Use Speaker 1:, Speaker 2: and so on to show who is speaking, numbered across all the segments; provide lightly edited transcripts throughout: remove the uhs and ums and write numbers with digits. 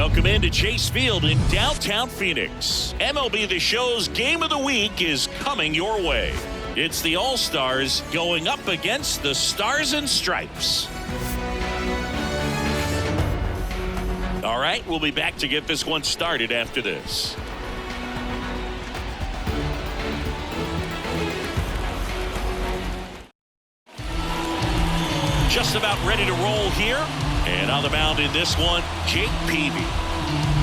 Speaker 1: Welcome into Chase Field in downtown Phoenix. MLB The Show's Game of the Week is coming your way. It's the All-Stars going up against the Stars and Stripes. All right, we'll be back to get this one started after this. Just about ready to roll here. And on the mound in this one, Jake Peavy.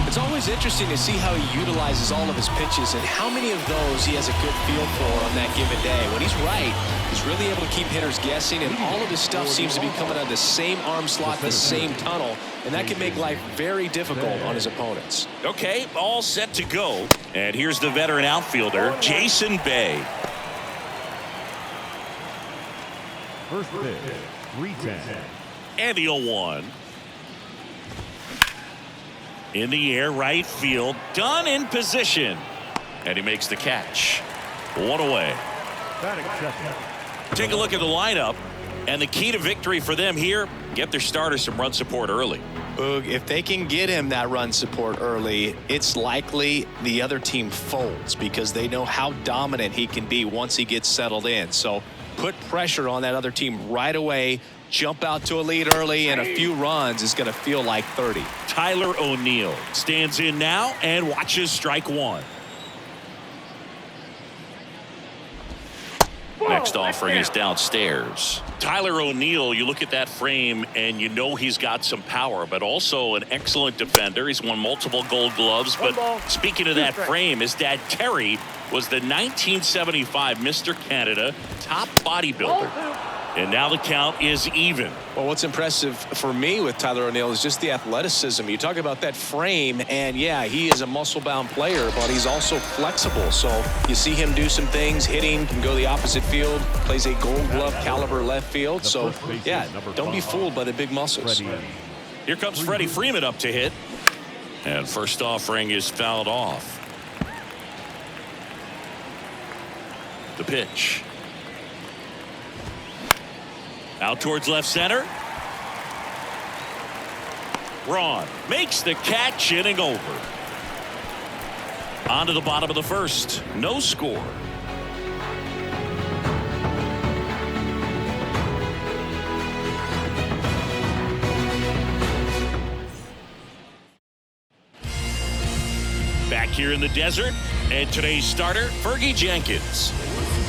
Speaker 2: It's always interesting to see how he utilizes all of his pitches and how many of those he has a good feel for on that given day. When he's right, he's really able to keep hitters guessing, and all of his stuff seems to be coming out of the same arm slot, the same tunnel, and that can make life very difficult on his opponents.
Speaker 1: Okay, all set to go. And here's the veteran outfielder, Jason Bay.
Speaker 3: First pitch, 3-10.
Speaker 1: And the 0-1. In the air, right field, done in position. And he makes the catch. One away. Take a look at the lineup. And the key to victory for them here, get their starter some run support early.
Speaker 2: Boog, if they can get him that run support early, it's likely the other team folds because they know how dominant he can be once he gets settled in. So put pressure on that other team right away. Jump out to a lead early, and a few runs is going to feel like 30.
Speaker 1: Tyler O'Neill stands in now and watches strike one. Next offering is downstairs. Tyler O'Neill, you look at that frame and you know he's got some power, but also an excellent defender. He's won multiple Gold Gloves. But speaking of that frame, his dad Terry was the 1975 Mr. Canada top bodybuilder. And now the count is even.
Speaker 2: Well, what's impressive for me with Tyler O'Neill is just the athleticism. You talk about that frame, and yeah, he is a muscle-bound player, but he's also flexible. So you see him do some things, hitting, can go the opposite field, plays a Gold Glove caliber left field. So, yeah, don't be fooled by the big muscles.
Speaker 1: Here comes Freddie Freeman up to hit. And first offering is fouled off. The pitch. Out towards left center. Ron makes the catch, inning over. On to the bottom of the first. No score. Back here in the desert, and today's starter, Fergie Jenkins.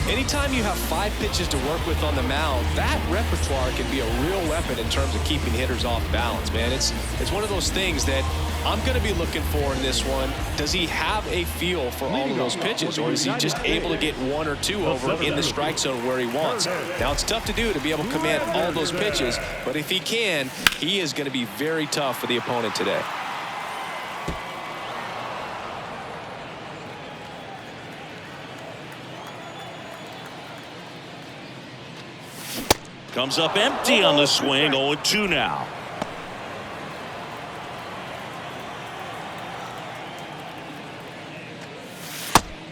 Speaker 2: Anytime you have 5 pitches to work with on the mound, that repertoire can be a real weapon in terms of keeping hitters off balance, man. It's one of those things that I'm going to be looking for in this one. Does he have a feel for all of those pitches, or is he just able to get 1 or 2 over in the strike zone where he wants? Now, it's tough to do to be able to command all those pitches, but if he can, he is going to be very tough for the opponent today.
Speaker 1: Comes up empty on the swing. 0-2 now.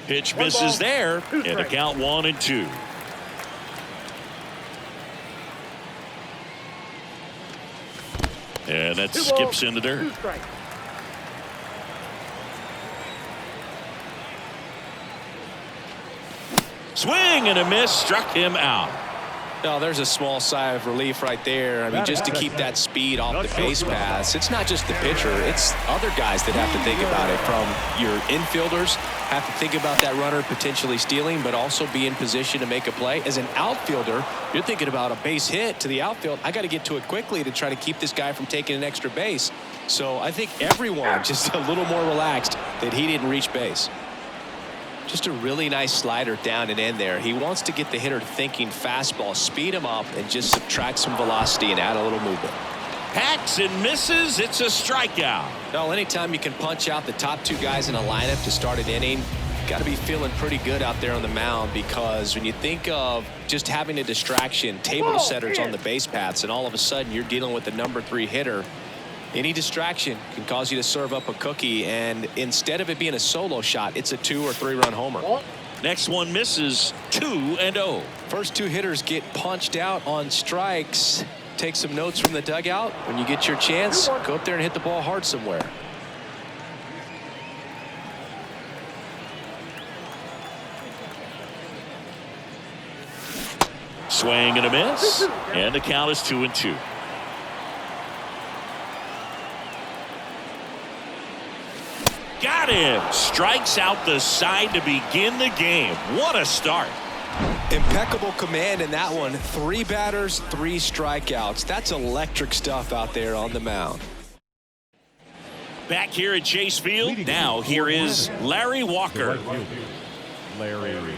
Speaker 1: Pitch misses there, and the count 1-2. And that skips in the dirt. Swing and a miss, struck him out.
Speaker 2: No, there's a small sigh of relief right there. I mean, just to keep that speed off the base paths. It's not just the pitcher. It's other guys that have to think about it. From your infielders, have to think about that runner potentially stealing, but also be in position to make a play. As an outfielder, you're thinking about a base hit to the outfield. I got to get to it quickly to try to keep this guy from taking an extra base. So I think everyone just a little more relaxed that he didn't reach base. Just a really nice slider down and in there. He wants to get the hitter thinking fastball, speed him up, and just subtract some velocity and add a little movement.
Speaker 1: Hacks and misses. It's a strikeout.
Speaker 2: Well, anytime you can punch out the top 2 guys in a lineup to start an inning, got to be feeling pretty good out there on the mound, because when you think of just having a distraction, table setters on the base paths, and all of a sudden you're dealing with the number 3 hitter, any distraction can cause you to serve up a cookie, and instead of it being a solo shot, it's a 2 or 3 run homer.
Speaker 1: Next one misses. 2-0.
Speaker 2: First 2 hitters get punched out on strikes. Take some notes from the dugout. When you get your chance, go up there and hit the ball hard somewhere.
Speaker 1: Swing and a miss. And the count is 2-2. Got him. Strikes out the side to begin the game. What a start.
Speaker 2: Impeccable command in that one. 3 batters, 3 strikeouts. That's electric stuff out there on the mound.
Speaker 1: Back here at Chase Field. Now here is Larry Walker.
Speaker 3: Larry.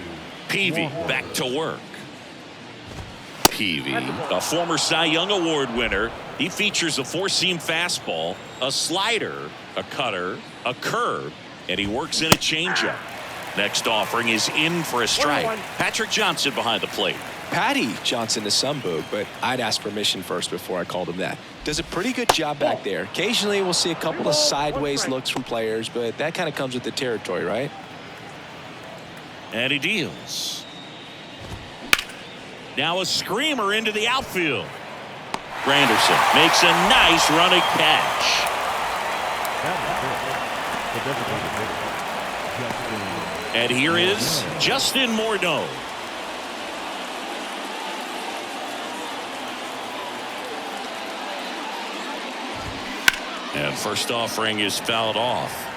Speaker 1: Peavy back to work. Peavy, a former Cy Young Award winner. He features a 4-seam fastball, a slider, a cutter, a curve, and he works in a changeup. Next offering is in for a strike. Patrick Johnson behind the plate.
Speaker 2: Patty Johnson to some boog, but I'd ask permission first before I called him that. Does a pretty good job back there. Occasionally we'll see a couple of sideways looks from players, but that kind of comes with the territory, right?
Speaker 1: And he deals. Now a screamer into the outfield. Granderson makes a nice running catch. And here is Justin Morneau. And first offering is fouled off.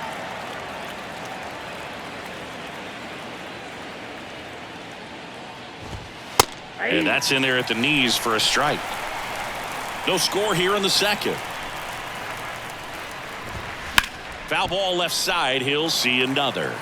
Speaker 1: And that's in there at the knees for a strike. No score here in the second. Foul ball left side. He'll see another.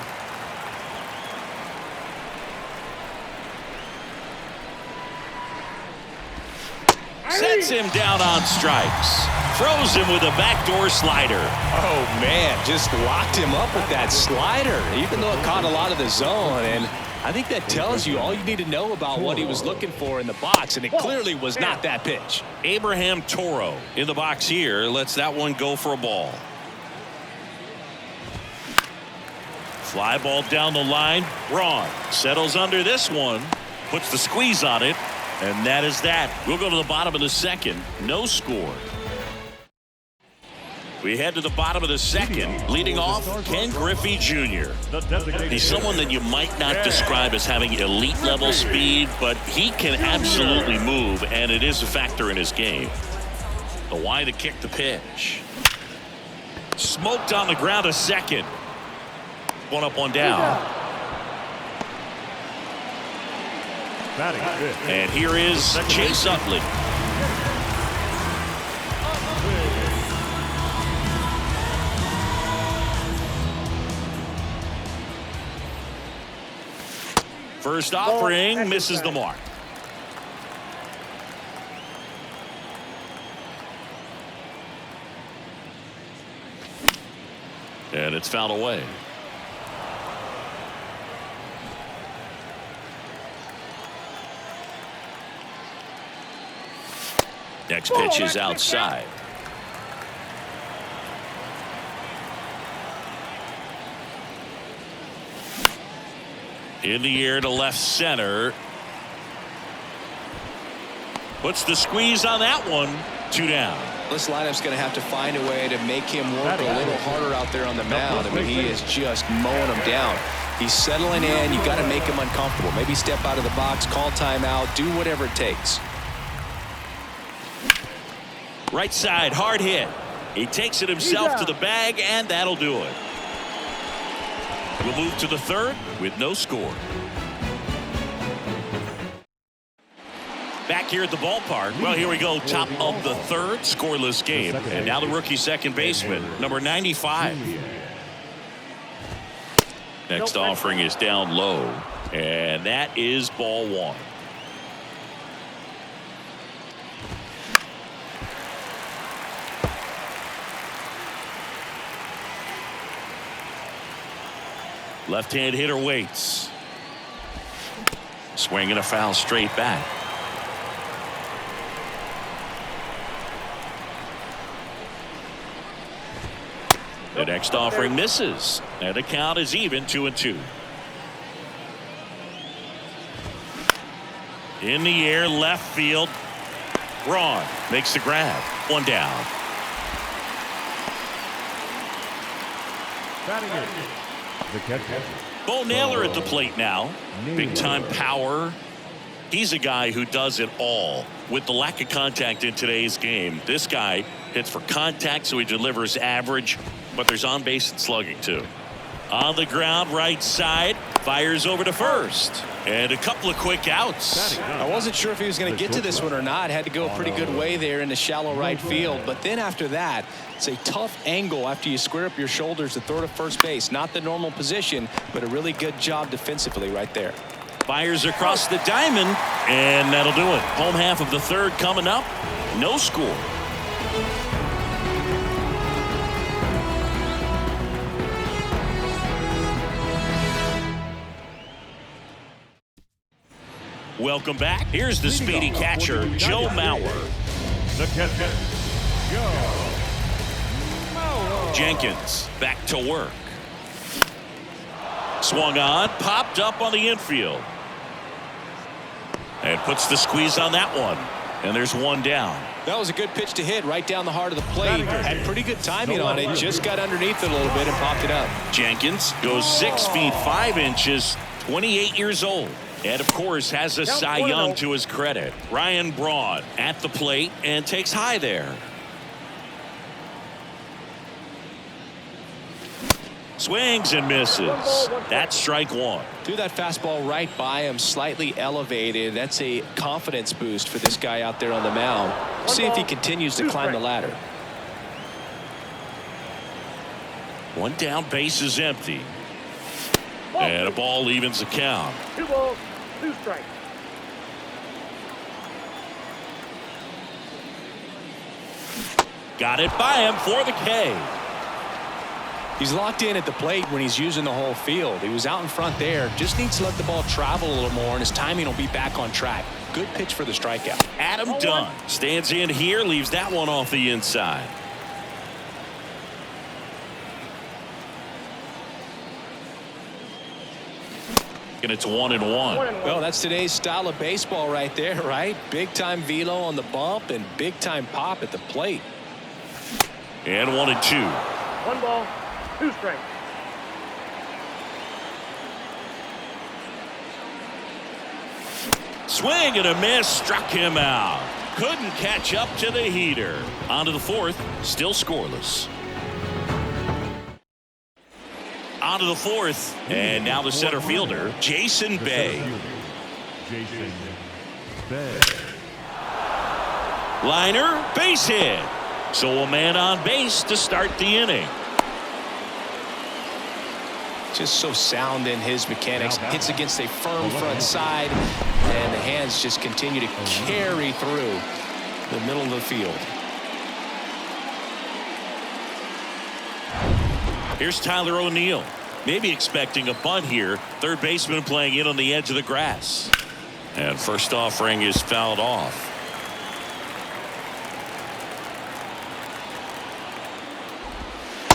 Speaker 1: Sets him down on strikes. Throws him with a backdoor slider.
Speaker 2: Oh, man, just locked him up with that slider, even though it caught a lot of the zone. And I think that tells you all you need to know about what he was looking for in the box, and it clearly was not that pitch.
Speaker 1: Abraham Toro in the box here lets that one go for a ball. Fly ball down the line. Braun settles under this one, puts the squeeze on it, and that is that. We'll go to the bottom of the second. No score. We head to the bottom of the second. Leading off, Ken Griffey Jr. He's someone that you might not describe as having elite level speed, but he can absolutely move, and it is a factor in his game. The why to kick the pitch. Smoked on the ground a second. One up, one down. And here is Chase Utley. First offering misses the mark. And it's fouled away. Next pitch is outside. In the air to left center. Puts the squeeze on that one. 2 down.
Speaker 2: This lineup's going to have to find a way to make him work a little harder out there on the mound. I mean, he is just mowing him down. He's settling in. You got to make him uncomfortable. Maybe step out of the box, call timeout, do whatever it takes.
Speaker 1: Right side, hard hit. He takes it himself to the bag, and that'll do it. We'll move to the third with no score. Back here at the ballpark. Well, here we go. Top of the third, scoreless game. And now the rookie second baseman, number 95. Next offering is down low, and that is ball one. Left-hand hitter waits. Swing and a foul straight back. The next offering misses, and the count is even 2-2. In the air, left field. Braun makes the grab. 1 down.
Speaker 3: The catcher.
Speaker 1: Bo Naylor at the plate now. Big time power. He's a guy who does it all. With the lack of contact in today's game, this guy hits for contact, so he delivers average, but there's on base and slugging too. On the ground, right side, fires over to first. And a couple of quick outs.
Speaker 2: I wasn't sure if he was going to get to this one or not. Had to go a pretty good way there in the shallow right field. But then after that, it's a tough angle after you square up your shoulders to throw to first base. Not the normal position, but a really good job defensively right there.
Speaker 1: Fires across the diamond, and that'll do it. Home half of the third coming up. No score. Welcome back. Here's the speedy catcher, Joe Mauer.
Speaker 3: The catcher, Joe Mauer.
Speaker 1: Jenkins back to work. Swung on, popped up on the infield. And puts the squeeze on that one. And there's one down.
Speaker 2: That was a good pitch to hit right down the heart of the plate. Had pretty good timing on it. Just got underneath it a little bit and popped it up.
Speaker 1: Jenkins goes 6 feet 5 inches, 28 years old. And, of course, has a Cy Young to his credit. Ryan Braun at the plate and takes high there. Swings and misses. That's strike one.
Speaker 2: Threw that fastball right by him, slightly elevated. That's a confidence boost for this guy out there on the mound. See if he continues to climb the ladder.
Speaker 1: One down, base is empty. And a ball evens the count.
Speaker 4: 2 balls, 2 strikes.
Speaker 1: Got it by him for the K.
Speaker 2: He's locked in at the plate when he's using the whole field. He was out in front there. Just needs to let the ball travel a little more, and his timing will be back on track. Good pitch for the strikeout.
Speaker 1: Adam Dunn stands in here, leaves that one off the inside. And it's 1-1.
Speaker 2: Well, that's today's style of baseball right there, right? Big time velo on the bump and big time pop at the plate.
Speaker 1: And 1-2.
Speaker 4: 1 ball, 2 strikes.
Speaker 1: Swing and a miss, struck him out. Couldn't catch up to the heater. On to the fourth, still scoreless. On to the fourth, and now the center fielder, Jason Bay.
Speaker 3: Jason Bay.
Speaker 1: Liner, base hit. So a man on base to start the inning.
Speaker 2: Just so sound in his mechanics. Hits against a firm front side, and the hands just continue to carry through the middle of the field.
Speaker 1: Here's Tyler O'Neill. Maybe expecting a bunt here. Third baseman playing in on the edge of the grass. And first offering is fouled off.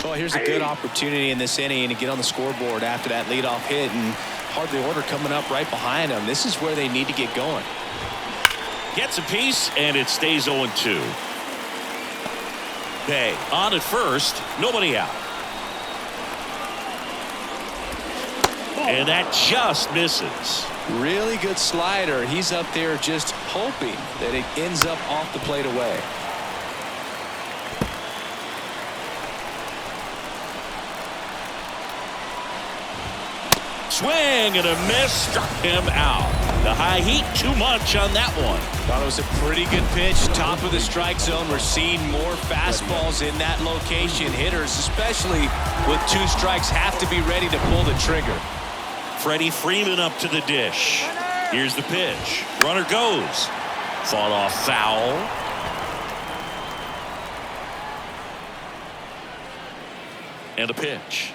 Speaker 2: Well, here's a good opportunity in this inning to get on the scoreboard after that leadoff hit, and hardly order coming up right behind them. This is where they need to get going.
Speaker 1: Gets a piece, and it stays 0-2. Bay on at first, nobody out. And that just misses.
Speaker 2: Really good slider. He's up there just hoping that it ends up off the plate away.
Speaker 1: Swing and a miss, struck him out. The high heat, too much on that one.
Speaker 2: Thought it was a pretty good pitch. Top of the strike zone. We're seeing more fastballs in that location. Hitters, especially with 2 strikes, have to be ready to pull the trigger.
Speaker 1: Freddie Freeman up to the dish. Here's the pitch. Runner goes. Fought off foul. And a pitch.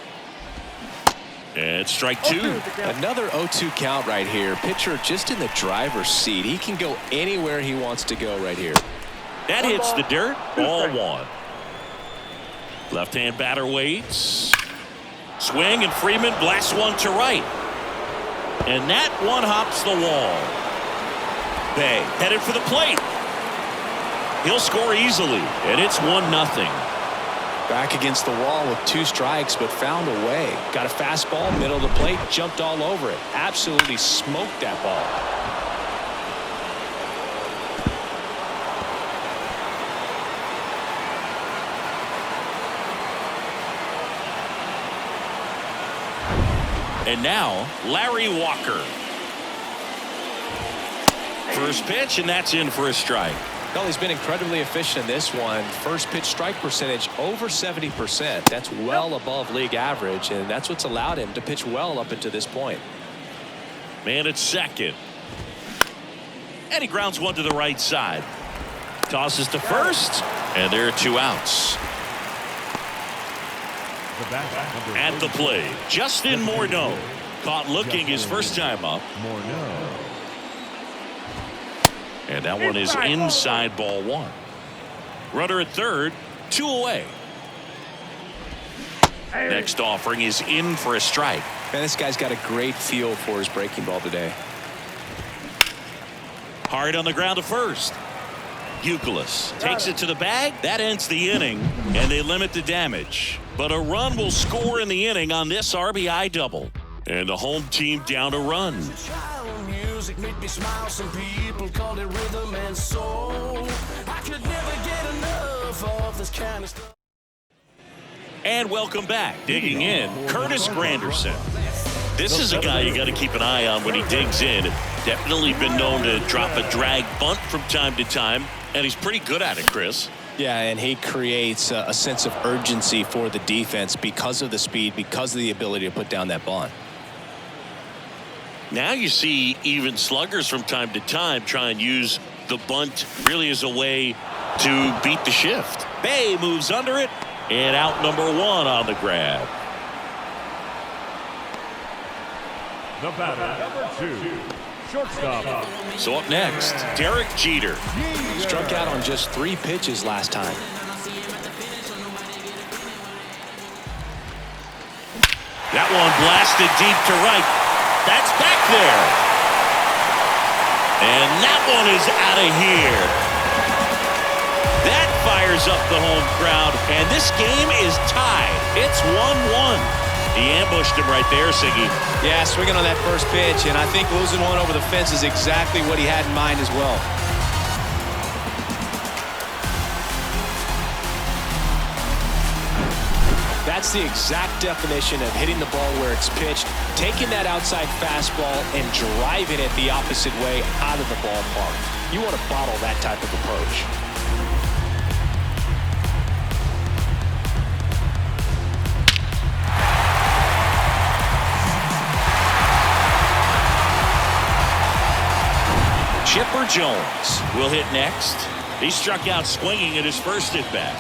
Speaker 1: And strike 2.
Speaker 2: Another 0-2 count right here. Pitcher just in the driver's seat. He can go anywhere he wants to go right here.
Speaker 1: That hits the dirt. Ball 1. Left-hand batter waits. Swing, and Freeman blasts one to right. And that one hops the wall. Bay headed for the plate. He'll score easily, and it's 1-0.
Speaker 2: Back against the wall with 2 strikes, but found a way. Got a fastball, middle of the plate, jumped all over it. Absolutely smoked that ball.
Speaker 1: And now Larry Walker. First pitch, and that's in for a strike.
Speaker 2: Well, he's been incredibly efficient in this one. First pitch strike percentage over 70%. That's well above league average, and that's what's allowed him to pitch well up until this point.
Speaker 1: Man at second. And he grounds one to the right side. Tosses to first, and there are 2 outs. At the plate, Justin Morneau. Caught looking his first time up. And that one is inside, ball 1. Runner at third, 2 away. Next offering is in for a strike.
Speaker 2: Man, this guy's got a great feel for his breaking ball today.
Speaker 1: Hard on the ground to first. Youkilis takes it to the bag. That ends the inning, and they limit the damage. But a run will score in the inning on this RBI double. And the home team down a run. Music made me smile. Some people call it rhythm and soul. I could never get enough of this kind of stuff. And welcome back. Digging in, Curtis Granderson. This is a guy you got to keep an eye on when he digs in. Definitely been known to drop a drag bunt from time to time, and he's pretty good at it, Chris.
Speaker 2: Yeah, and he creates a sense of urgency for the defense because of the speed, because of the ability to put down that bunt.
Speaker 1: Now you see even sluggers from time to time try and use the bunt really as a way to beat the shift. Bay moves under it, and out number 1 on the grab.
Speaker 3: The batter, number 2, shortstop.
Speaker 1: So up next, Derek Jeter.
Speaker 2: Struck out on just 3 pitches last time.
Speaker 1: That one blasted deep to right. That's back there. And that one is out of here. That fires up the home crowd, and this game is tied. It's 1-1. He ambushed him right there, Siggy.
Speaker 2: Yeah, swinging on that first pitch, and I think losing one over the fence is exactly what he had in mind as well. That's the exact definition of hitting the ball where it's pitched, taking that outside fastball and driving it the opposite way out of the ballpark. You want to bottle that type of approach.
Speaker 1: Chipper Jones will hit next. He struck out swinging at his first at-bat.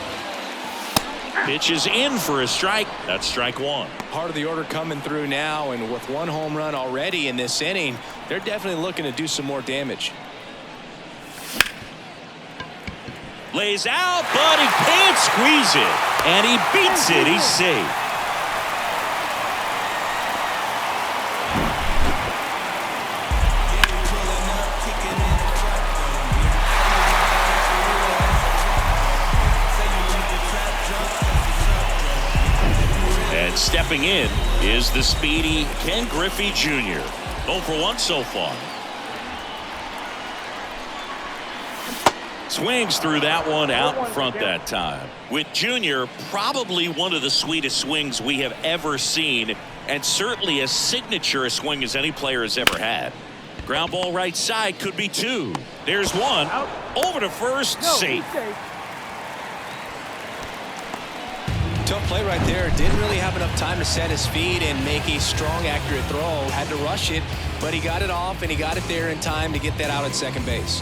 Speaker 1: Pitch is in for a strike. That's strike 1.
Speaker 2: Part of the order coming through now, and with 1 home run already in this inning, they're definitely looking to do some more damage.
Speaker 1: Lays out, but he can't squeeze it. And he beats it. He's safe. Stepping in is the speedy Ken Griffey Jr. 0 for 1 so far. Swings through that one out in front that time. With Jr., probably one of the sweetest swings we have ever seen, and certainly as signature a swing as any player has ever had. Ground ball right side, could be 2. There's 1. Over to first, safe.
Speaker 2: Tough play right there. Didn't really have enough time to set his feet and make a strong, accurate throw. Had to rush it, but he got it off, and he got it there in time to get that out at second base.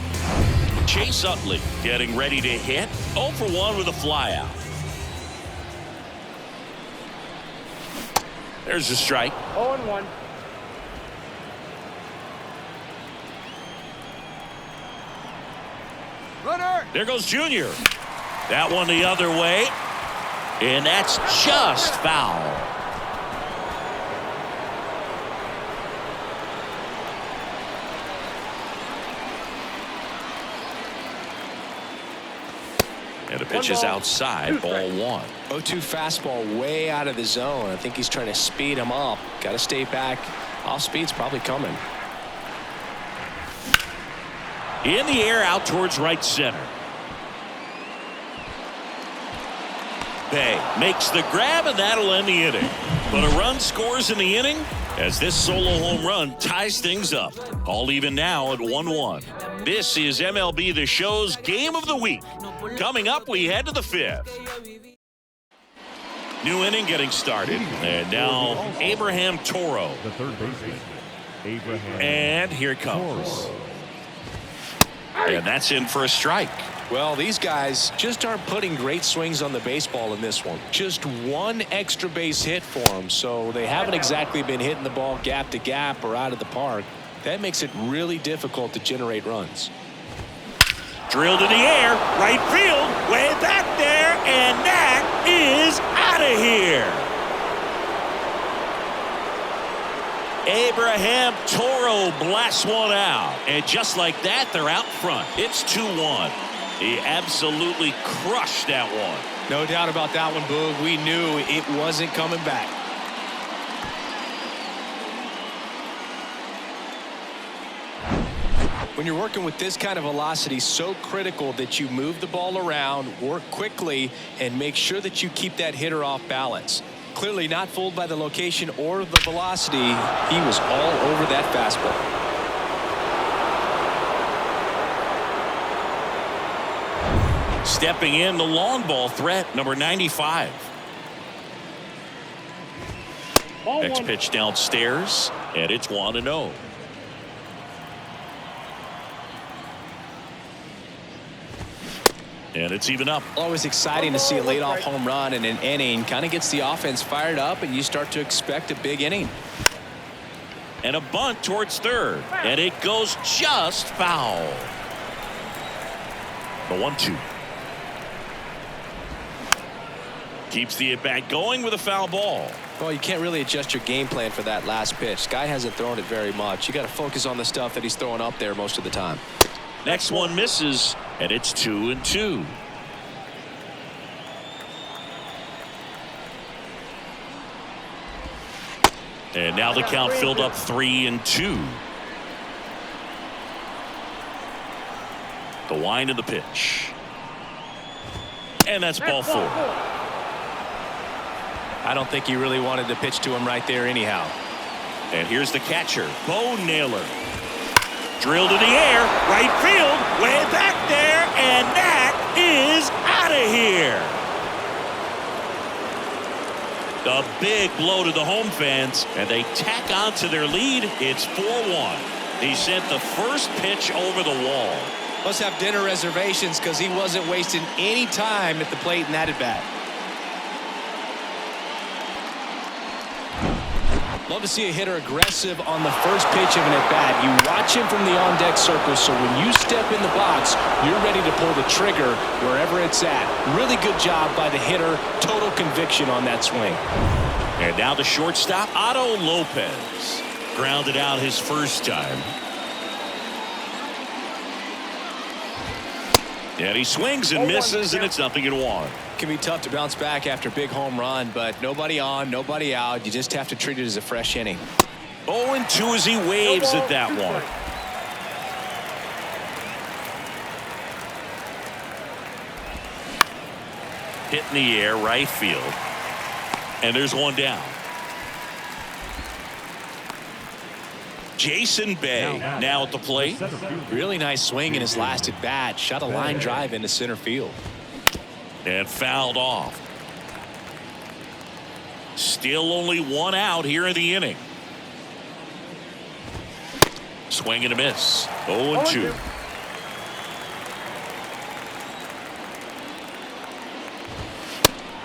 Speaker 1: Chase Utley getting ready to hit. 0 for 1 with a flyout. There's a strike.
Speaker 4: 0-1.
Speaker 1: Runner. There goes Junior. That one the other way. And that's just foul. And the pitch is outside, ball 1.
Speaker 2: 0-2 fastball way out of the zone. I think he's trying to speed him up. Got to stay back. Off speed's probably coming.
Speaker 1: In the air out towards right center. Bay makes the grab, and that'll end the inning. But a run scores in the inning as this solo home run ties things up. All even now at 1-1. This is MLB The Show's Game of the Week. Coming up, we head to the 5th. New inning getting started. And now Abraham Toro.
Speaker 3: The third baseman, Abraham.
Speaker 1: And here it comes. And that's in for a strike.
Speaker 2: Well, these guys just aren't putting great swings on the baseball in this one. Just one extra base hit for them, so they haven't exactly been hitting the ball gap to gap or out of the park. That makes it really difficult to generate runs.
Speaker 1: Drilled in the air, right field, way back there, and that is out of here. Abraham Toro blasts one out, and just like that, they're out front. It's 2-1. He absolutely crushed that one.
Speaker 2: No doubt about that one, Boog. We knew it wasn't coming back. When you're working with this kind of velocity, so critical that you move the ball around, work quickly, and make sure that you keep that hitter off balance. Clearly not fooled by the location or the velocity. He was all over that fastball.
Speaker 1: Stepping in, the long ball threat, number 95. Next pitch downstairs, and it's 1-0. And it's even up.
Speaker 2: Always exciting to see a leadoff home run in an inning. Kind of gets the offense fired up, and you start to expect a big inning.
Speaker 1: And a bunt towards third, and it goes just foul. The 1-2. Keeps the at-bat going with a foul ball.
Speaker 2: Well, you can't really adjust your game plan for that last pitch. Guy hasn't thrown it very much. You got to focus on the stuff that he's throwing up there most of the time.
Speaker 1: Next one misses, and it's 2-2. And now the count filled up 3-2. The wind of the pitch. And that's ball 4.
Speaker 2: I don't think he really wanted to pitch to him right there anyhow.
Speaker 1: And here's the catcher, Bo Naylor. Drilled in the air, right field, way back there, and that is out of here. A big blow to the home fans, and they tack on to their lead. It's 4-1. He sent the first pitch over the wall.
Speaker 2: Must have dinner reservations because he wasn't wasting any time at the plate in that at-bat. Love to see a hitter aggressive on the first pitch of an at-bat. You watch him from the on-deck circle, so when you step in the box, you're ready to pull the trigger wherever it's at. Really good job by the hitter. Total conviction on that swing.
Speaker 1: And now the shortstop, Otto Lopez. Grounded out his first time. And he swings and misses, and it's 0-1.
Speaker 2: Can be tough to bounce back after a big home run, but nobody on, nobody out. You just have to treat it as a fresh inning.
Speaker 1: 0-2 as he waves at that one. Hit in the air, right field. And there's one down. Jason Bay now at the plate.
Speaker 2: Really nice swing in his last at bat. Shot a line drive into center field.
Speaker 1: And fouled off. Still only one out here in the inning. Swing and a miss. 0-2.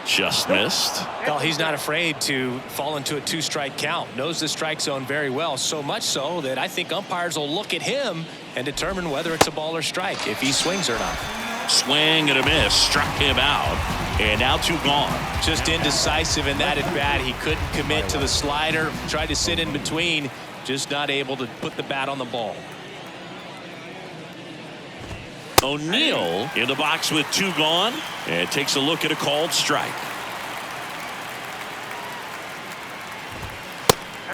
Speaker 1: Just missed.
Speaker 2: Well, he's not afraid to fall into a 2-strike count. Knows the strike zone very well. So much so that I think umpires will look at him and determine whether it's a ball or strike, if he swings or not.
Speaker 1: Swing and a miss. Struck him out. And now 2 gone.
Speaker 2: Just indecisive in that at bat. He couldn't commit to the slider. Tried to sit in between. Just not able to put the bat on the ball.
Speaker 1: O'Neill in the box with 2 gone, and takes a look at a called strike.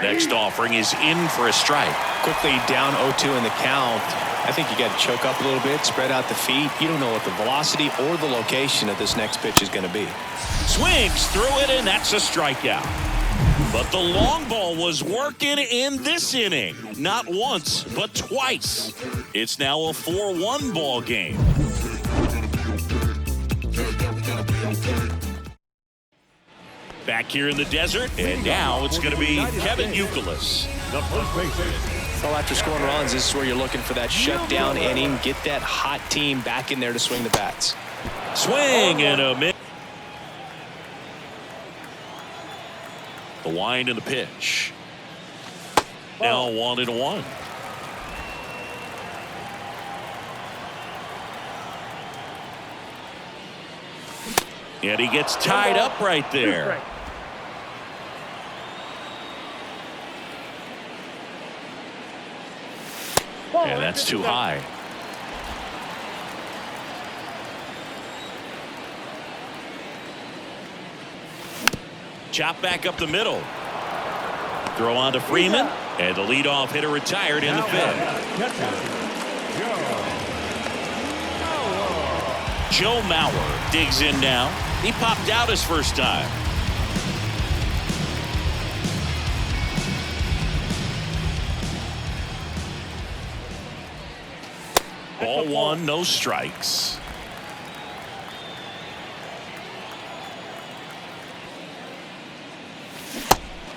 Speaker 1: Next offering is in for a strike.
Speaker 2: Quickly down 0-2 in the count. I think you got to choke up a little bit, spread out the feet. You don't know what the velocity or the location of this next pitch is going to be.
Speaker 1: Swings through it, and that's a strikeout. But the long ball was working in this inning. Not once, but twice. It's now a 4-1 ball game. Back here in the desert, and now it's going to be Kevin Youkilis.
Speaker 3: The first baseman.
Speaker 2: Well, after scoring runs, this is where you're looking for that shutdown inning. Get that hot team back in there to swing the bats.
Speaker 1: Swing and a miss. The wind and the pitch. Now 1-1. And he gets tied up right there. And that's too high. Chop back up the middle. Throw on to Freeman. And the leadoff hitter retired in the fifth. Joe Mauer digs in now. He popped out his first time. Ball one, no strikes.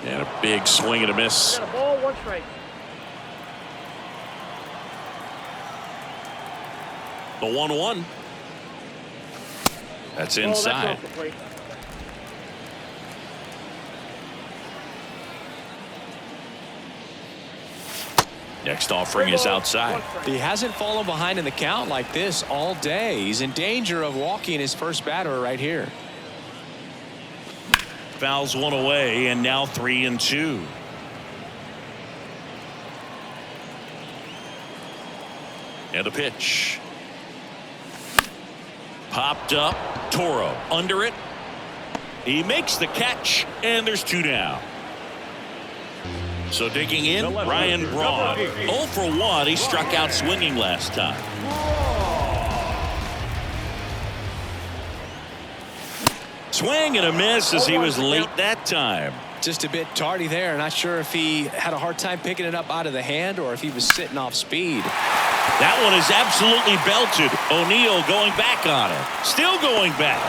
Speaker 1: And a big swing and a miss.
Speaker 4: Got a ball, 1 strike.
Speaker 1: The 1-1. That's inside.
Speaker 4: That's off the plate.
Speaker 1: Next offering is outside.
Speaker 2: He hasn't fallen behind in the count like this all day. He's in danger of walking his first batter right here.
Speaker 1: Fouls one away, and now 3-2. And a pitch. Popped up. Toro under it. He makes the catch, and there's 2 down. So digging in, Ryan Braun. 0 for 1. He struck out swinging last time. Swing and a miss as he was late that time.
Speaker 2: Just a bit tardy there. Not sure if he had a hard time picking it up out of the hand or if he was sitting off speed.
Speaker 1: That one is absolutely belted. O'Neill going back on it. Still going back.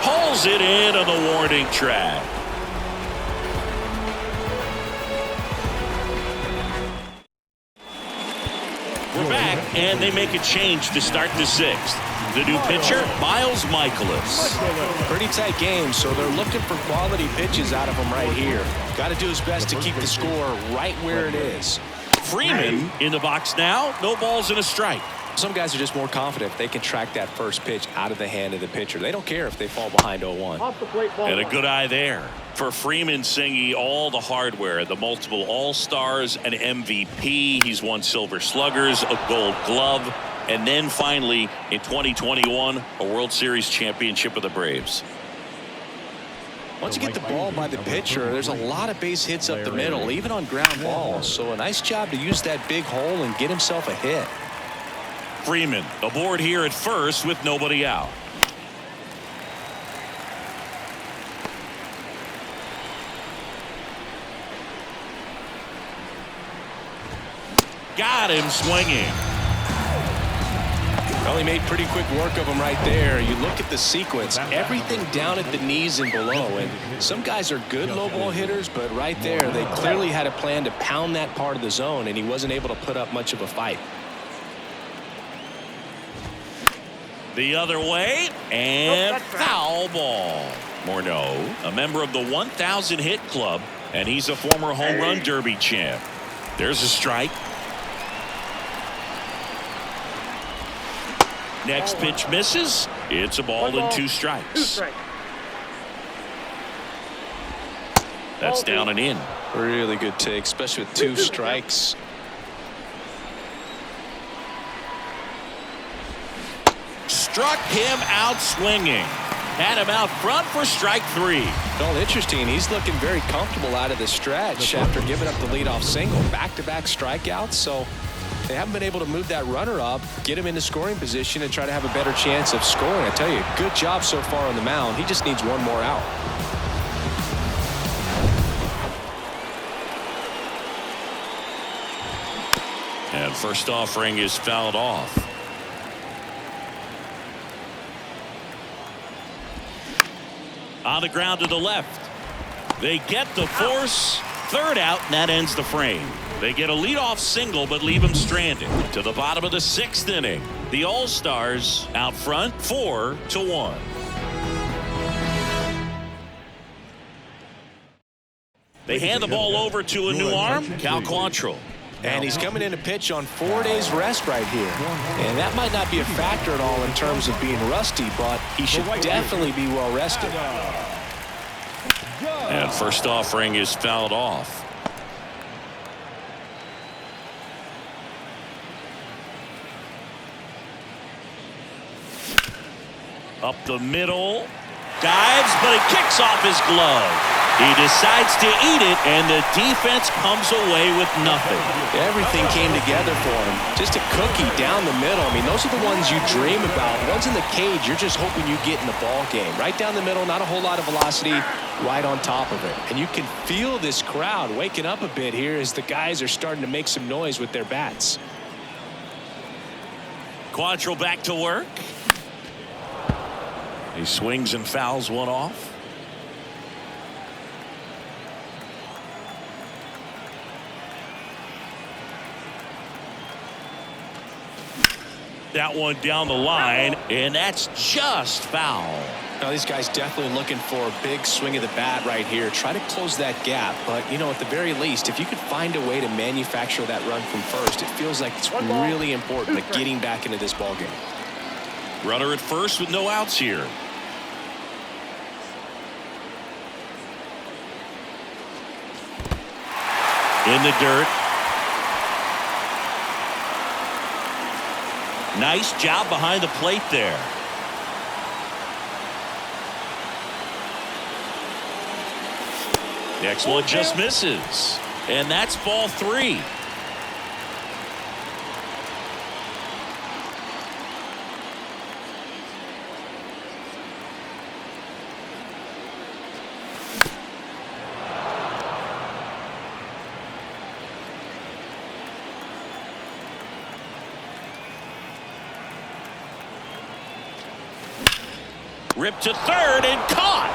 Speaker 1: Hauls it in on the warning track. We're back, and they make a change to start the 6th. The new pitcher, Miles Michaelis.
Speaker 2: Pretty tight game, so they're looking for quality pitches out of him right here. Got to do his best to keep the score right where it is.
Speaker 1: Freeman in the box now. No balls and a strike.
Speaker 2: Some guys are just more confident if they can track that first pitch out of the hand of the pitcher. They don't care if they fall behind 0-1.
Speaker 4: Off the plate, ball
Speaker 1: And a
Speaker 4: 1.
Speaker 1: good eye there. For Freeman, Singy, all the hardware, the multiple All-Stars, an MVP. He's won Silver Sluggers, a Gold Glove, and then finally in 2021 a World Series championship with the Braves.
Speaker 2: Once you get the ball by the pitcher, there's a lot of base hits up the middle, even on ground balls. So a nice job to use that big hole and get himself a hit.
Speaker 1: Freeman aboard here at first with nobody out. Got him swinging.
Speaker 2: Well, he made pretty quick work of him right there. You look at the sequence, everything down at the knees and below. And some guys are good low ball hitters, but right there, they clearly had a plan to pound that part of the zone, and he wasn't able to put up much of a fight.
Speaker 1: The other way, and foul ball. Morneau, a member of the 1,000 hit club, and he's a former home run derby champ. There's a strike. Next pitch misses. It's a ball and 2 strikes.
Speaker 4: 2 strikes.
Speaker 1: That's down and in.
Speaker 2: Really good take, especially with 2 strikes.
Speaker 1: Struck him out swinging. Had him out front for strike 3.
Speaker 2: Well, interesting. He's looking very comfortable out of the stretch after giving up the leadoff single. Back-to-back strikeouts, so they haven't been able to move that runner up, get him into scoring position, and try to have a better chance of scoring. I tell you, good job so far on the mound. He just needs one more out.
Speaker 1: And first offering is fouled off. On the ground to the left. They get the force. Third out, and that ends the frame. They get a leadoff single, but leave him stranded. To the bottom of the 6th inning. The All-Stars out front, 4-1. They hand the ball over to a new arm, Cal Quantrill.
Speaker 2: And he's coming in to pitch on 4 days rest right here. And that might not be a factor at all in terms of being rusty, but he should definitely be well rested.
Speaker 1: And first offering is fouled off. Up the middle. Dives, but it kicks off his glove. He decides to eat it, and the defense comes away with nothing.
Speaker 2: Everything came together for him. Just a cookie down the middle. I mean, those are the ones you dream about. Ones in the cage, you're just hoping you get in the ball game. Right down the middle, not a whole lot of velocity, right on top of it. And you can feel this crowd waking up a bit here as the guys are starting to make some noise with their bats.
Speaker 1: Quantrill back to work. He swings and fouls one off. That one down the line, and that's just foul.
Speaker 2: Now, these guys definitely looking for a big swing of the bat right here. Try to close that gap. But, you know, at the very least, if you could find a way to manufacture that run from first, it feels like it's really important at getting back into this ball game.
Speaker 1: Runner at first with no outs here. In the dirt. Nice job behind the plate there. Next one just misses. And that's ball 3. Ripped to third and caught.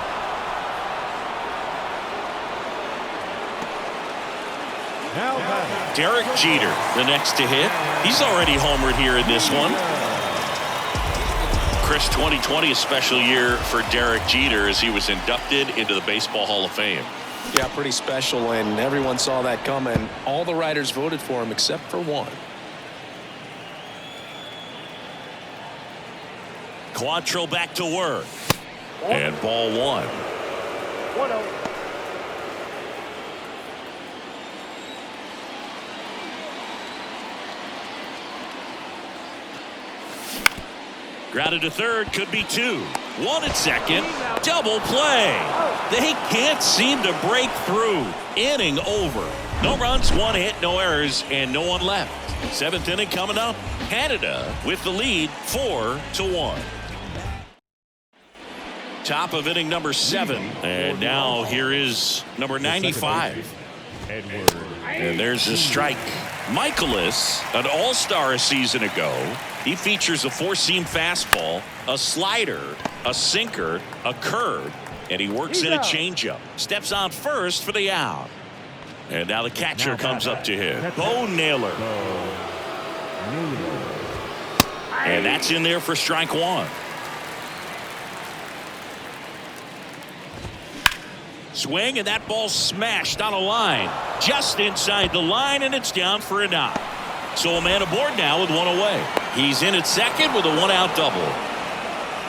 Speaker 1: Derek Jeter, the next to hit. He's already homered here in this one. Chris, 2020 a special year for Derek Jeter as he was inducted into the Baseball Hall of Fame.
Speaker 2: Yeah, pretty special, and everyone saw that coming. All the writers voted for him except for one.
Speaker 1: Quantrill back to work. And ball 1.
Speaker 4: 1-0.
Speaker 1: Grounded to third, could be 2. 1 at second. Double play. They can't seem to break through. Inning over. No runs, 1 hit, no errors, and no one left. 7th inning coming up. Canada with the lead, 4-1. Top of inning number 7. And now here is number 95. And there's a strike. Michaelis, an all-star a season ago. He features a 4-seam fastball, a slider, a sinker, a curve, and he works in a changeup. Steps on first for the out. And now the catcher comes up to him. Bo Naylor. And that's in there for strike 1. Swing, and that ball smashed on a line. Just inside the line, and it's down for a knock. So a man aboard now with 1 away. He's in at second with a 1-out double.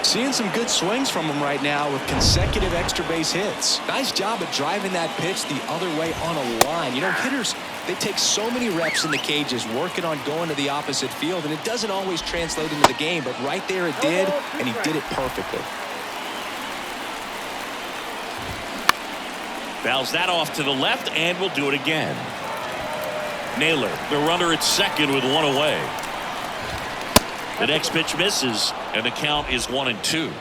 Speaker 2: Seeing some good swings from him right now with consecutive extra base hits. Nice job at driving that pitch the other way on a line. You know, hitters, they take so many reps in the cages working on going to the opposite field, and it doesn't always translate into the game, but right there it did, and he did it perfectly.
Speaker 1: Fouls that off to the left, and will do it again. Naylor, the runner at second with 1 away. The next pitch misses, and the count is 1-2.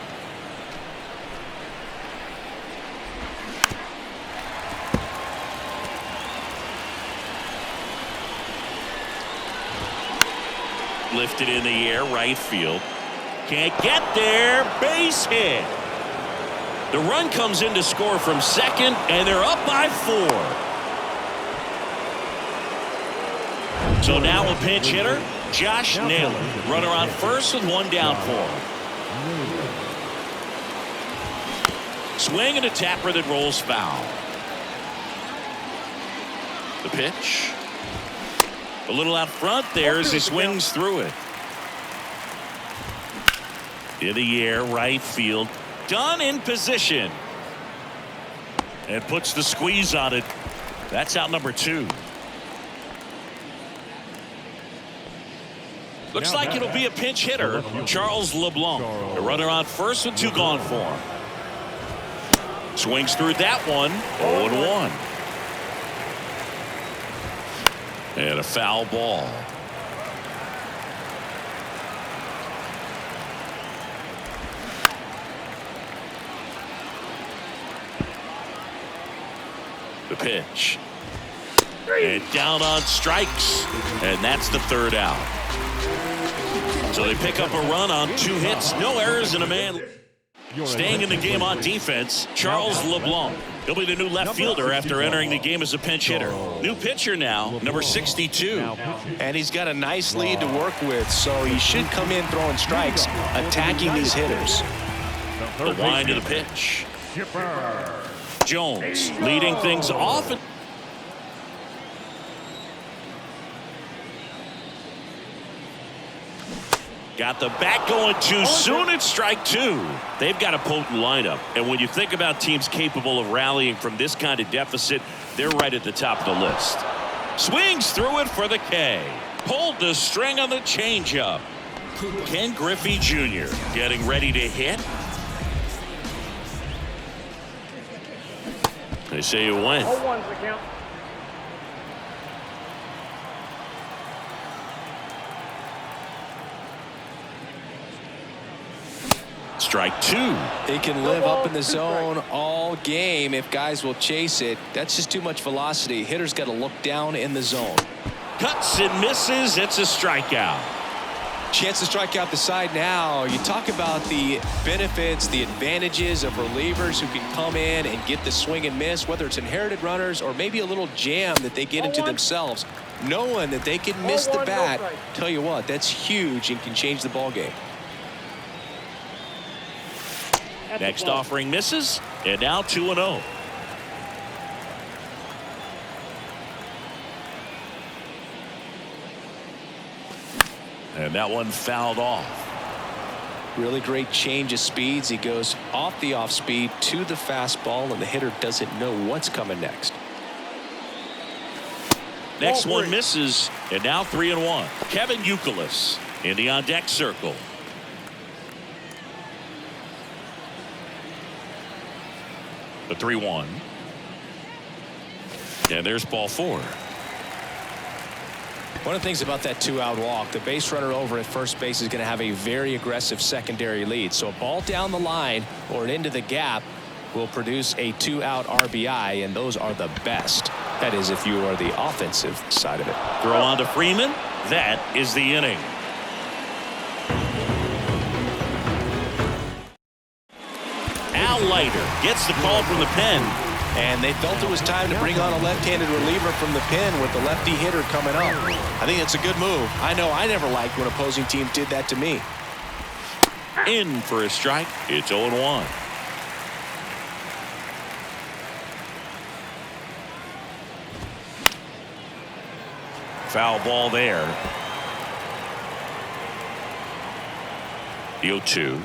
Speaker 1: Lifted in the air, right field. Can't get there. Base hit. The run comes in to score from second, and they're up by 4. So now a pinch hitter, Josh Naylor. Runner on first with 1 down for him. Swing and a tapper that rolls foul. The pitch. A little out front there as he swings through it. In the air, right field. Done in position. And puts the squeeze on it. That's out number 2. Looks like it'll be a pinch hitter, Charles LeBlanc. A runner on first with 2 gone for him. Swings through that one. 0-1. And a foul ball. The pitch. And down on strikes. And that's the 3rd out. So they pick up a run on 2 hits, no errors, and a man. Staying in the game on defense, Charles LeBlanc. He'll be the new left fielder after entering the game as a pinch hitter. New pitcher now, number 62.
Speaker 2: And he's got a nice lead to work with, so he should come in throwing strikes, attacking these hitters.
Speaker 1: The wind to the pitch. Jones leading things off. Got the bat going too soon. It's strike 2. They've got a potent lineup. And when you think about teams capable of rallying from this kind of deficit, they're right at the top of the list. Swings through it for the K. Pulled the string on the changeup. Ken Griffey Jr. getting ready to hit. They say you win.
Speaker 4: 0-1's the count.
Speaker 1: Strike 2.
Speaker 2: He can live up in the zone all game if guys will chase it. That's just too much velocity. Hitter's got to look down in the zone.
Speaker 1: Cuts and misses. It's a strikeout.
Speaker 2: Chance to strike out the side now. You talk about the benefits, the advantages of relievers who can come in and get the swing and miss, whether it's inherited runners or maybe a little jam that they get into themselves. Knowing that they can miss the bat, tell you what, that's huge and can change the ball game.
Speaker 1: Next offering misses, and now 2-0. And that one fouled off.
Speaker 2: Really great change of speeds. He goes off the off speed to the fastball, and the hitter doesn't know what's coming next.
Speaker 1: Next one misses, and now 3-1. Kevin Youkilis in the on deck circle. The 3-1. And there's ball 4.
Speaker 2: One of the things about that 2-out walk, the base runner over at first base is going to have a very aggressive secondary lead. So a ball down the line or into the gap will produce a 2-out RBI, and those are the best. That is, if you are the offensive side of it.
Speaker 1: Throw on to Freeman. That is the inning. Al Leiter gets the call from the pen.
Speaker 2: And they felt it was time to bring on a left-handed reliever from the pen with the lefty hitter coming up. I think it's a good move. I know I never liked when opposing teams did that to me.
Speaker 1: In for a strike. It's 0-1. Foul ball there. The 0-2.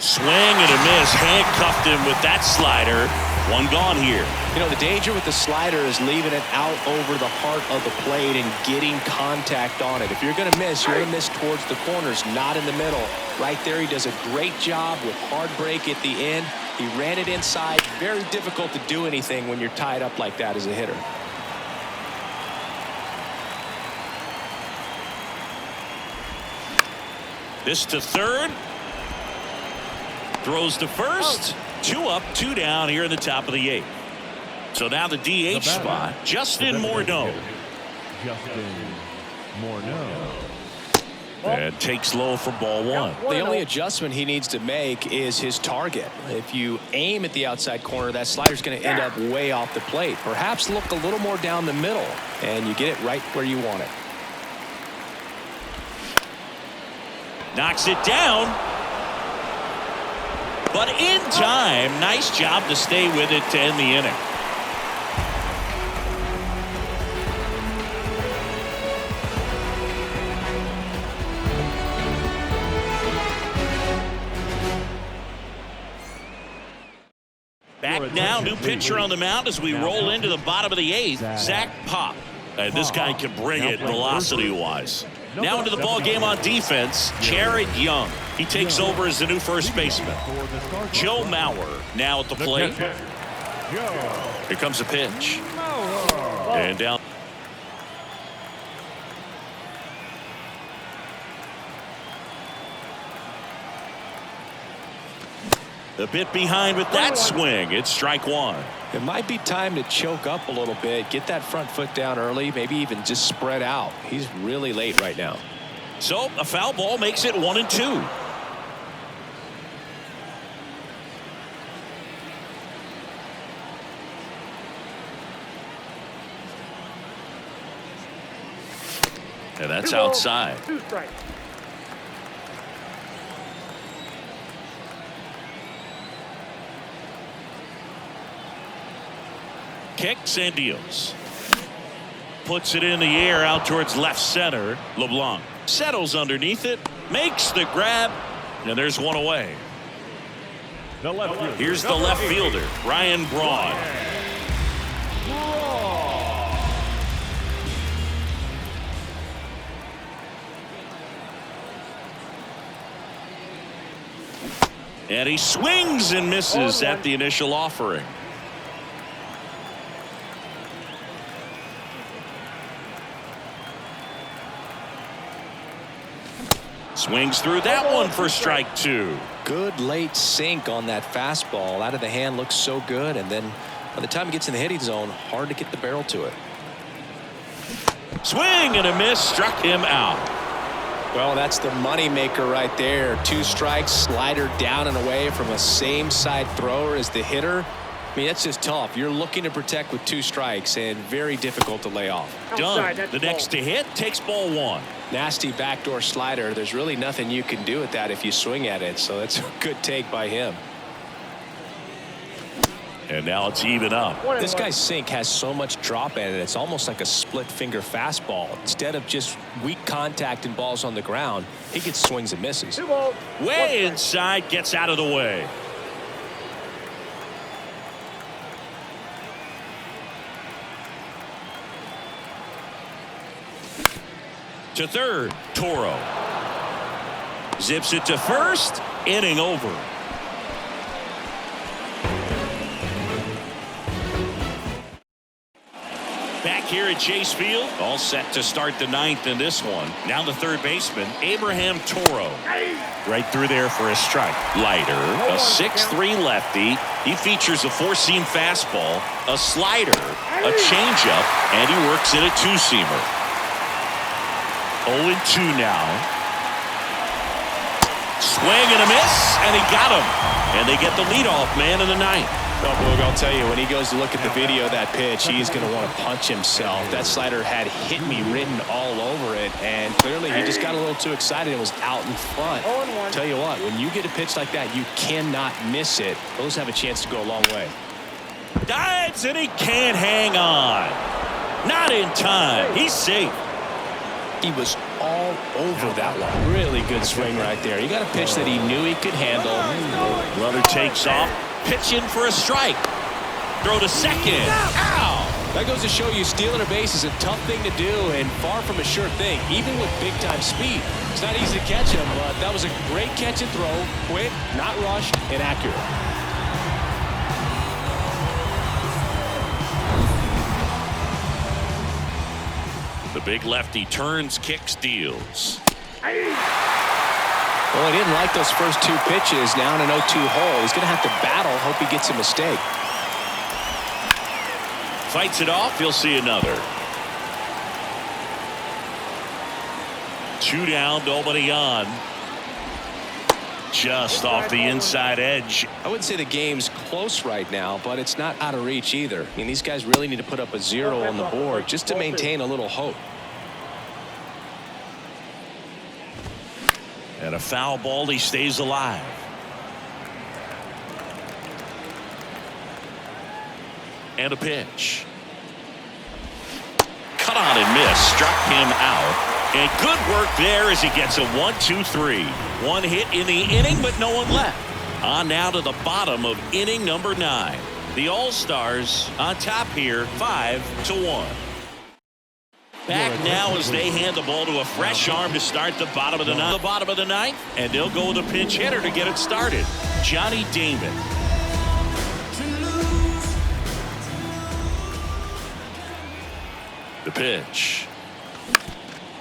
Speaker 1: Swing and a miss. Handcuffed him with that slider. One gone here.
Speaker 2: You know, the danger with the slider is leaving it out over the heart of the plate and getting contact on it. If you're going to miss, you're going to miss towards the corners, not in the middle. Right there, he does a great job with hard break at the end. He ran it inside. Very difficult to do anything when you're tied up like that as a hitter.
Speaker 1: This to third. Throws to first. 2 up, 2 down here in the top of the 8th. So now the DH spot, Justin Morneau.
Speaker 3: Justin
Speaker 1: And takes low for ball one.
Speaker 2: The only adjustment he needs to make is his target. If you aim at the outside corner, that slider's going to end up way off the plate. Perhaps look a little more down the middle, and you get it right where you want it.
Speaker 1: Knocks it down. But in time, nice job to stay with it to end the inning. Back now, new pitcher on the mound as we roll into the bottom of the eighth, Zach Pop. And this guy can bring it velocity-wise. Now into the ball game on defense, Jared Young. He takes over as the new first baseman. Joe Mauer now at the plate. Here comes a pitch. And down. A bit behind with that swing. It's strike one.
Speaker 2: It might be time to choke up a little bit, get that front foot down early, maybe even just spread out. He's really late right now.
Speaker 1: So a foul ball makes it 1-2. And that's outside.
Speaker 4: 2 strikes.
Speaker 1: Kicks and deals. Puts it in the air out towards left center. LeBlanc settles underneath it, makes the grab, and there's one away. Here's the left fielder, Ryan Braun. And he swings and misses at the initial offering. Swings through that one for strike two.
Speaker 2: Good late sink on that fastball. Out of the hand looks so good, and then by the time it gets in the hitting zone, hard to get the barrel to it.
Speaker 1: Swing and a miss, struck him out.
Speaker 2: Well, that's the money maker right there. 2 strikes, slider down and away from a same side thrower as the hitter. I mean, that's just tough. You're looking to protect with 2 strikes and very difficult to lay off.
Speaker 1: Done. The next to hit takes ball one.
Speaker 2: Nasty backdoor slider. There's really nothing you can do with that if you swing at it. So that's a good take by him.
Speaker 1: And now it's even up.
Speaker 2: This guy's sink has so much drop in it. It's almost like a split finger fastball. Instead of just weak contact and balls on the ground, he gets swings and misses.
Speaker 4: 2 balls.
Speaker 1: Way inside, gets out of the way. To third, Toro. Zips it to first, inning over. Back here at Chase Field, all set to start the 9th in this one. Now the third baseman, Abraham Toro. Right through there for a strike. Lighter, a 6'3" lefty. He features a 4-seam fastball, a slider, a changeup, and he works in a 2-seamer. 0-2 now. Swing and a miss, and he got him. And they get the leadoff man in the 9th.
Speaker 2: Well, Boog, I'll tell you, when he goes to look at the video of that pitch, he's going to want to punch himself. That slider had hit me written all over it, and clearly he just got a little too excited and was out in front. Tell you what, when you get a pitch like that, you cannot miss it. Those have a chance to go a long way.
Speaker 1: Dives, and he can't hang on. Not in time. He's safe.
Speaker 2: He was all over that one. Really good swing right there. He got a pitch that he knew he could handle.
Speaker 1: Runner takes off. Pitch in for a strike. Throw to second. Ow!
Speaker 2: That goes to show you stealing a base is a tough thing to do and far from a sure thing, even with big-time speed. It's not easy to catch him, but that was a great catch and throw. Quick, not rushed, and accurate.
Speaker 1: The big lefty turns, kicks, deals.
Speaker 2: Well, he didn't like those first 2 pitches. Now in an 0-2 hole. He's going to have to battle. Hope he gets a mistake.
Speaker 1: Fights it off. He'll see another. 2 down, nobody on. Just off the inside edge.
Speaker 2: I wouldn't say the game's close right now, but it's not out of reach either. I mean, these guys really need to put up a 0 on the board just to maintain a little hope.
Speaker 1: And a foul ball, he stays alive. And a pitch. Cut on and miss. Struck him out. And good work there as he gets a 1-2-3. One hit in the inning, but no one left. On now to the bottom of inning number 9. The All-Stars on top here, 5-1. Back now as they hand the ball to a fresh arm to start the bottom of the ninth. And they'll go with a pinch hitter to get it started. Johnny Damon. The pitch.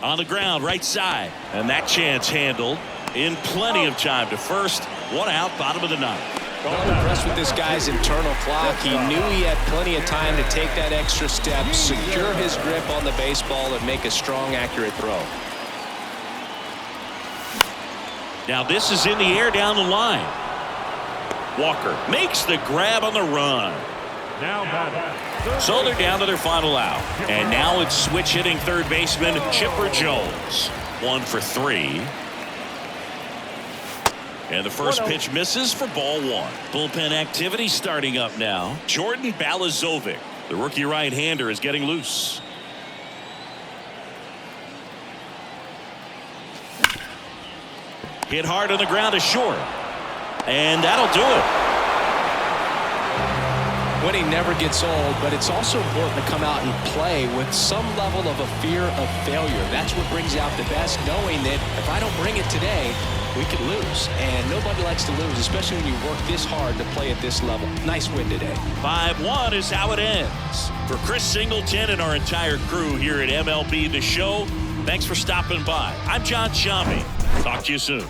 Speaker 1: On the ground, right side. And that chance handled in plenty of time to first. 1 out, bottom of the 9th.
Speaker 2: Well, I'm impressed with this guy's internal clock. He knew he had plenty of time to take that extra step, secure his grip on the baseball, and make a strong, accurate throw.
Speaker 1: Now this is in the air down the line. Walker makes the grab on the run.
Speaker 3: Now batting.
Speaker 1: So they're down to their final out. And now it's switch hitting third baseman Chipper Jones. 1 for 3. And the first pitch misses for ball 1. Bullpen activity starting up now. Jordan Balazovic, the rookie right-hander, is getting loose. Hit hard on the ground to short. And that'll do it.
Speaker 2: Winning never gets old, but it's also important to come out and play with some level of a fear of failure. That's what brings out the best, knowing that if I don't bring it today, we could lose. And nobody likes to lose, especially when you work this hard to play at this level. Nice win today.
Speaker 1: 5-1 is how it ends. For Chris Singleton and our entire crew here at MLB The Show, thanks for stopping by. I'm John Shammy. Talk to you soon.